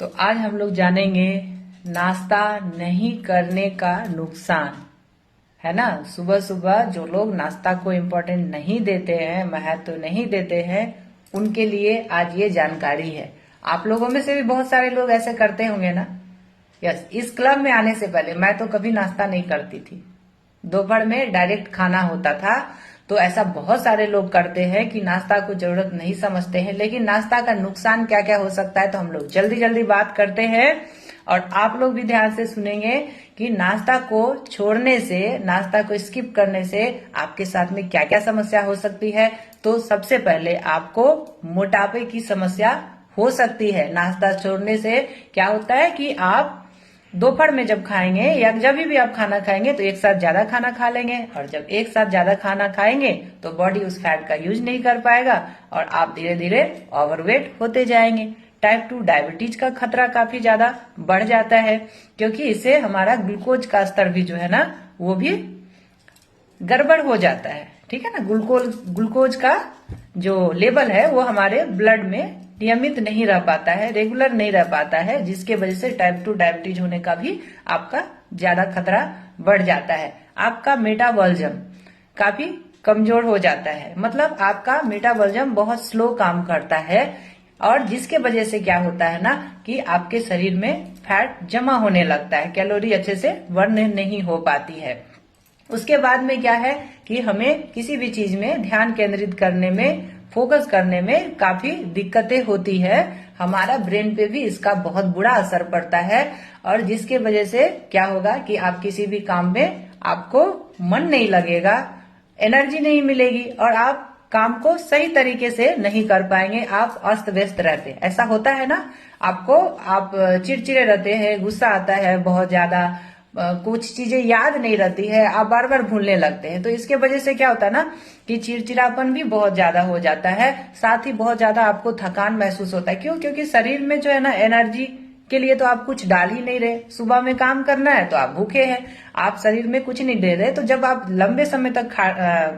तो आज हम लोग जानेंगे नाश्ता नहीं करने का नुकसान, है ना। सुबह सुबह जो लोग नाश्ता को इम्पोर्टेंट नहीं देते हैं, महत्व तो नहीं देते हैं, उनके लिए आज ये जानकारी है। आप लोगों में से भी बहुत सारे लोग ऐसे करते होंगे ना। यस, इस क्लब में आने से पहले मैं तो कभी नाश्ता नहीं करती थी। दोपहर में डायरेक्ट खाना होता था। तो ऐसा बहुत सारे लोग करते हैं कि नाश्ता को जरूरत नहीं समझते हैं, लेकिन नाश्ता का नुकसान क्या क्या हो सकता है तो हम लोग जल्दी जल्दी बात करते हैं। और आप लोग भी ध्यान से सुनेंगे कि नाश्ता को छोड़ने से, नाश्ता को स्किप करने से आपके साथ में क्या क्या समस्या हो सकती है। तो सबसे पहले आपको मोटापे की समस्या हो सकती है। नाश्ता छोड़ने से क्या होता है कि आप दोपहर में जब खाएंगे या जब भी आप खाना खाएंगे तो एक साथ ज्यादा खाना खा लेंगे, और जब एक साथ ज्यादा खाना खाएंगे तो बॉडी उस फैट का यूज नहीं कर पाएगा और आप धीरे धीरे ओवरवेट होते जाएंगे। टाइप 2 डायबिटीज का खतरा काफी ज्यादा बढ़ जाता है, क्योंकि इससे हमारा ग्लूकोज का स्तर भी जो है ना वो भी गड़बड़ हो जाता है। ठीक है ना, ग्लूकोज का जो लेवल है वो हमारे ब्लड में नियमित नहीं रह पाता है, रेगुलर नहीं रह पाता है, जिसके वजह से टाइप 2 डायबिटीज होने का भी आपका ज्यादा खतरा बढ़ जाता है। आपका मेटाबॉलिज्म काफी कमजोर हो जाता है, मतलब आपका मेटाबॉलिज्म बहुत स्लो काम करता है, और जिसके वजह से क्या होता है ना कि आपके शरीर में फैट जमा होने लगता है, कैलोरी अच्छे से बर्न नहीं हो पाती है। उसके बाद में क्या है कि हमें किसी भी चीज में ध्यान केंद्रित करने में, फोकस करने में काफी दिक्कतें होती है। हमारा ब्रेन पे भी इसका बहुत बुरा असर पड़ता है, और जिसके वजह से क्या होगा कि आप किसी भी काम में आपको मन नहीं लगेगा, एनर्जी नहीं मिलेगी, और आप काम को सही तरीके से नहीं कर पाएंगे। आप अस्त व्यस्त रहते हैं, ऐसा होता है ना आपको। आप चिड़चिड़े रहते हैं, गुस्सा आता है बहुत ज्यादा, कुछ चीजें याद नहीं रहती है, आप बार बार भूलने लगते हैं। तो इसके वजह से क्या होता है ना कि चिड़चिड़ापन भी बहुत ज्यादा हो जाता है, साथ ही बहुत ज्यादा आपको थकान महसूस होता है। क्यों? क्योंकि शरीर में जो है ना एनर्जी के लिए तो आप कुछ डाल ही नहीं रहे। सुबह में काम करना है तो आप भूखे हैं, आप शरीर में कुछ नहीं दे रहे। तो जब आप लंबे समय तक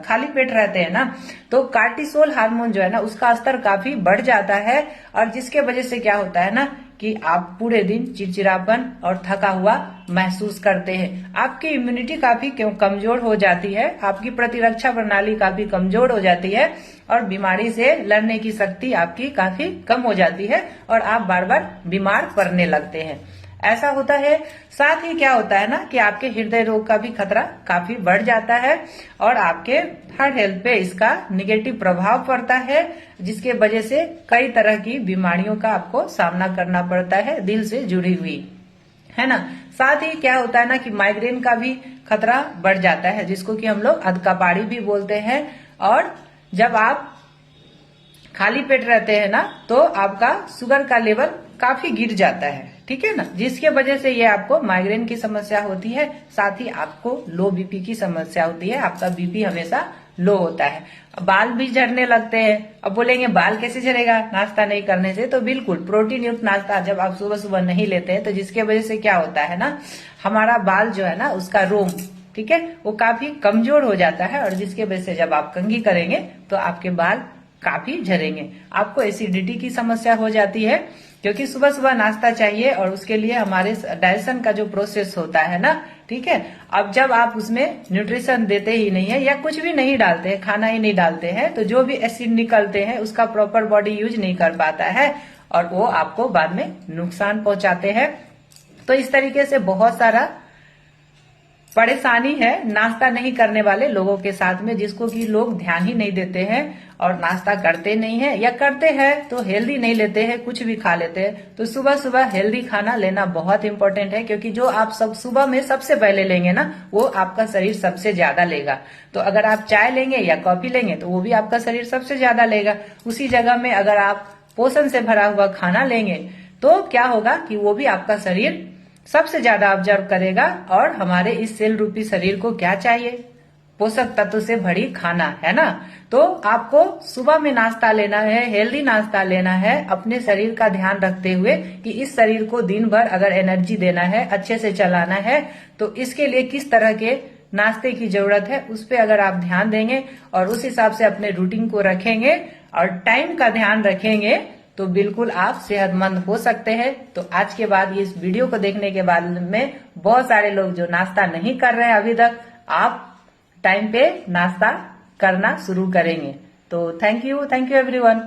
खाली पेट रहते हैं ना, तो कार्टिसोल हार्मोन जो है ना उसका स्तर काफी बढ़ जाता है, और जिसके वजह से क्या होता है ना कि आप पूरे दिन चिड़चिड़ापन और थका हुआ महसूस करते हैं। आपकी इम्यूनिटी काफी कमजोर हो जाती है, आपकी प्रतिरक्षा प्रणाली काफी कमजोर हो जाती है, और बीमारी से लड़ने की शक्ति आपकी काफी कम हो जाती है, और आप बार बार बीमार पड़ने लगते हैं। ऐसा होता है। साथ ही क्या होता है ना कि आपके हृदय रोग का भी खतरा काफी बढ़ जाता है, और आपके हार्ट हेल्थ पे इसका निगेटिव प्रभाव पड़ता है, जिसके वजह से कई तरह की बीमारियों का आपको सामना करना पड़ता है, दिल से जुड़ी हुई, है ना। साथ ही क्या होता है ना कि माइग्रेन का भी खतरा बढ़ जाता है, जिसको कि हम लोग अधकपाड़ी भी बोलते हैं। और जब आप खाली पेट रहते हैं ना तो आपका शुगर का लेवल काफी गिर जाता है, ठीक है ना, जिसके वजह से ये आपको माइग्रेन की समस्या होती है। साथ ही आपको लो बीपी की समस्या होती है, आपका बीपी हमेशा लो होता है। बाल भी झड़ने लगते हैं। अब बोलेंगे बाल कैसे झड़ेगा नाश्ता नहीं करने से? तो बिल्कुल, प्रोटीन युक्त नाश्ता जब आप सुबह सुबह नहीं लेते हैं तो जिसके वजह से क्या होता है ना, हमारा बाल जो है ना उसका रोम, ठीक है, वो काफी कमजोर हो जाता है, और जिसके वजह से जब आप कंघी करेंगे तो आपके बाल काफी झड़ेंगे। आपको एसिडिटी की समस्या हो जाती है, क्योंकि सुबह सुबह नाश्ता चाहिए, और उसके लिए हमारे डाइजेशन का जो प्रोसेस होता है ना, ठीक है, अब जब आप उसमें न्यूट्रिशन देते ही नहीं है या कुछ भी नहीं डालते हैं, खाना ही नहीं डालते हैं, तो जो भी एसिड निकलते हैं उसका प्रॉपर बॉडी यूज नहीं कर पाता है, और वो आपको बाद में नुकसान पहुंचाते हैं। तो इस तरीके से बहुत सारा परेशानी है नाश्ता नहीं करने वाले लोगों के साथ में, जिसको कि लोग ध्यान ही नहीं देते हैं और नाश्ता करते नहीं है, या करते हैं तो हेल्दी नहीं लेते हैं, कुछ भी खा लेते हैं। तो सुबह सुबह हेल्दी खाना लेना बहुत इंपॉर्टेंट है, क्योंकि जो आप सब सुबह में सबसे पहले लेंगे ना वो आपका शरीर सबसे ज्यादा लेगा। तो अगर आप चाय लेंगे या कॉफी लेंगे तो वो भी आपका शरीर सबसे ज्यादा लेगा। उसी जगह में अगर आप पोषण से भरा हुआ खाना लेंगे तो क्या होगा कि वो भी आपका शरीर सबसे ज्यादा ऑब्जर्व करेगा। और हमारे इस सेल रूपी शरीर को क्या चाहिए? पोषक तत्व से भरी खाना, है ना। तो आपको सुबह में नाश्ता लेना है, हेल्दी नाश्ता लेना है, अपने शरीर का ध्यान रखते हुए कि इस शरीर को दिन भर अगर एनर्जी देना है, अच्छे से चलाना है, तो इसके लिए किस तरह के नाश्ते की जरूरत है, उस पर अगर आप ध्यान देंगे और उस हिसाब से अपने रूटीन को रखेंगे और टाइम का ध्यान रखेंगे, तो बिल्कुल आप सेहतमंद हो सकते हैं। तो आज के बाद इस वीडियो को देखने के बाद में बहुत सारे लोग जो नाश्ता नहीं कर रहे हैं अभी तक, आप टाइम पे नाश्ता करना शुरू करेंगे। तो थैंक यू एवरीवन।